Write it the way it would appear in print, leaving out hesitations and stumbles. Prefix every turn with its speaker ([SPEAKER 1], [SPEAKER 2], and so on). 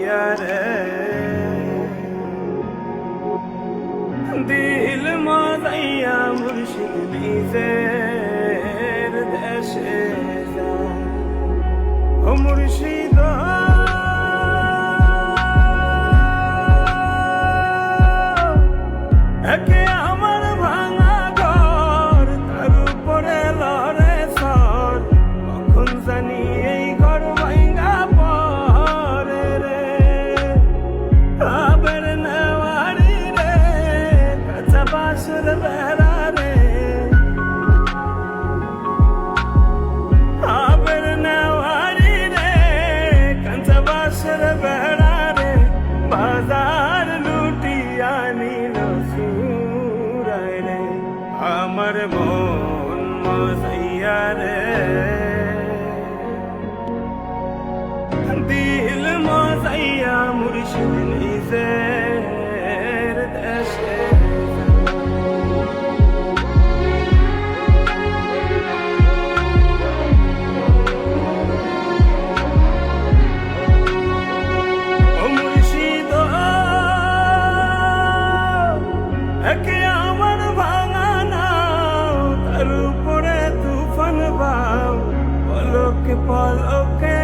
[SPEAKER 1] मसैया रे दिल मसैया मुर्शिद निजेर देशे जा ओ मुर्शिद একে আমার ভাঙা ঘর তার উপরে লড়ে সর কখন জানি এই ঘর ভাঙা পড়ে রে আবার নেওয়ারি রে কাঁচা বাঁশের বেড়া রে আবার নেওয়ারি রে কাঁচা বাঁশের বেড়া রে বাজার লুটিয়া নিল সুরায় রে আমার মন মসৈয়া রে দিল মসৈয়া মুর্শিদ নিজের দেশে একে আমার ভাঙা নাও তার উপরে তুফান ভাও পলকে পলকে